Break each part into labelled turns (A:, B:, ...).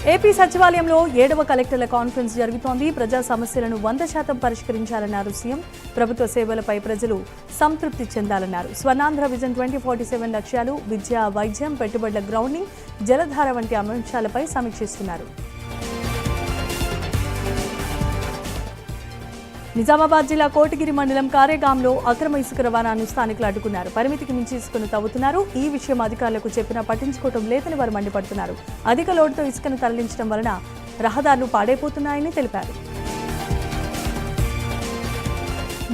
A: AP సచివాలయంలో 7వ కలెక్టర్ల కాన్ఫరెన్స్ జరుగుతోంది. ప్రజా సమస్యలను 100% పరిష్కరించాలన్నారు సీఎం. ప్రభుత్వ సేవలపై ప్రజలు సంతృప్తి చెందాలన్నారు. స్వర్ణాంధ్ర విజన్ 2047 లక్ష్యాలు, విద్య, వైద్యం, పెట్టుబడుల గ్రౌండింగ్, జలధార వంటి అంశాలపై సమీక్షిస్తున్నారు. నిజామాబాద్ జిల్లా కోటగిరి మండలం కారేగాంలో అక్రమ ఇసుక రవాణాను స్థానికులు అడ్డుకున్నారు. పరిమితికి మించి ఇసుకను తవ్వుతున్నారు. ఈ విషయం అధికారులకు చెప్పినా పట్టించుకోవడం లేదని వారు మండిపడుతున్నారు. అధిక లోడుతో ఇసుకను తరలించడం వలన రహదారులు పాడైపోతున్నాయని తెలిపారు.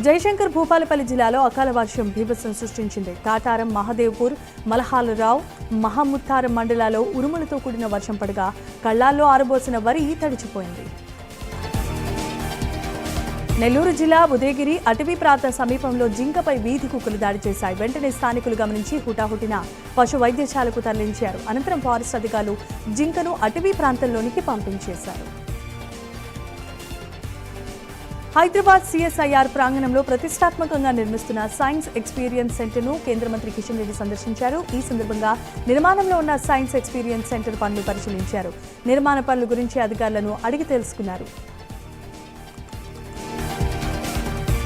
A: జయశంకర్ భూపాలపల్లి జిల్లాలో అకాల వర్షం బీభత్సం సృష్టించింది. కాటారం, మహదేవ్పూర్, మలహాలరావు, మహముత్తారం మండలాల్లో ఉరుములతో కూడిన వర్షం పడగా కళ్లాల్లో ఆరబోసిన వరి తడిచిపోయింది. నెల్లూరు జిల్లా ఉదయగిరి అటవీ ప్రాంత సమీపంలో జింకపై వీధి కుక్కలు దాడి చేశాయి. వెంటనే స్థానికులు గమనించి హుటాహుటిన పశు వైద్యశాలకు తరలించారు. అనంతరం ఫారెస్ట్ అధికారులు జింకను అటవీ ప్రాంతంలోనికి పంపించేశారు. హైదరాబాద్ సిఎస్ఐఆర్ ప్రాంగణంలో ప్రతిష్టాత్మకంగా నిర్మిస్తున్న సైన్స్ ఎక్స్పీరియన్స్ సెంటర్ను కేంద్ర మంత్రి కిషన్ రెడ్డి సందర్శించారు. ఈ సందర్భంగా నిర్మాణంలో ఉన్న సైన్స్ ఎక్స్పీరియన్స్ సెంటర్ పనులు పరిశీలించారు. నిర్మాణ పనుల గురించి అధికారులను అడిగి తెలుసుకున్నారు.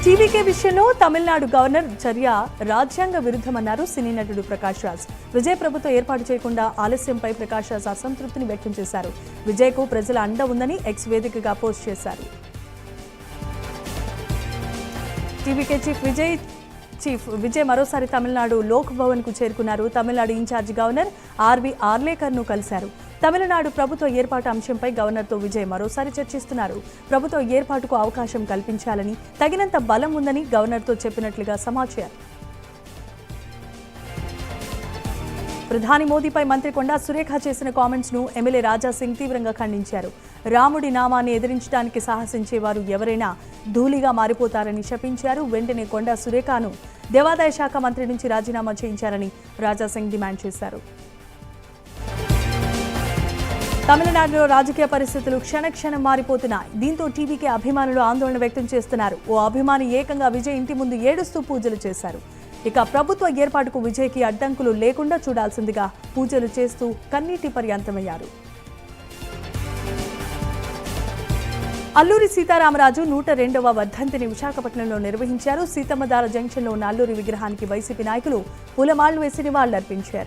A: టీవీకే విషయంలో తమిళనాడు గవర్నర్ చర్య రాజ్యాంగ విరుద్ధమన్నారు సినీ నటుడు ప్రకాష్ రాజ్. విజయ్ ప్రభుత్వం ఏర్పాటు చేయకుండా ఆలస్యంపై ప్రకాష్ రాజ్ అసంతృప్తిని వ్యక్తం చేశారు. విజయ్కు ప్రజల అండ ఉందని ఎక్స్ వేదికగా పోస్ట్ చేశారు. టీవీకే చీఫ్ విజయ్ మరోసారి తమిళనాడు లోక్ భవన్ కు చేరుకున్నారు. Tamil Nadu incharge governor R V Arlekar ను కలిశారు. తమిళనాడు ప్రభుత్వ ఏర్పాటు అంశంపై గవర్నర్తో విజయ్ మరోసారి చర్చిస్తున్నారు. ప్రభుత్వ ఏర్పాటుకు అవకాశం కల్పించాలని, తగినంత బలం ఉందని గవర్నర్తో చెప్పినట్లుగా సమాచారం. ప్రధాని మోదీపై మంత్రి కొండా సురేఖ చేసిన కామెంట్స్ ను ఎమ్మెల్యే రాజా సింగ్ తీవ్రంగా ఖండించారు. రాముడి నామాన్ని ఎదిరించడానికి సాహసించేవారు ఎవరైనా ధూళిగా మారిపోతారని శపించారు. వెంటనే కొండా సురేఖను దేవాదాయ శాఖ మంత్రి నుంచి రాజీనామా చేయించారని రాజా సింగ్ డిమాండ్ చేశారు. తమిళనాడులో రాజకీయ పరిస్థితులు క్షణక్షణం మారిపోతున్నాయి. దీంతో టీవీకే అభిమానులు ఆందోళన వ్యక్తం చేస్తున్నారు. ఓ అభిమాని ఏకంగా విజయ్ ఇంటి ముందు ఏడుస్తూ పూజలు చేశారు. ఇక ప్రభుత్వ ఏర్పాటుకు విజయ్కి అడ్డంకులు లేకుండా చూడాల్సిందిగా పూజలు చేస్తూ కన్నీటి పర్యంతమయ్యారు. అల్లూరి సీతారామరాజు 102వ వర్ధంతిని విశాఖపట్నంలో నిర్వహించారు. సీతమ్మధార జంక్షన్లో ఉన్న అల్లూరి విగ్రహానికి వైసీపీ నాయకులు పూలమాలలు వేసి నివాళులర్పించారు.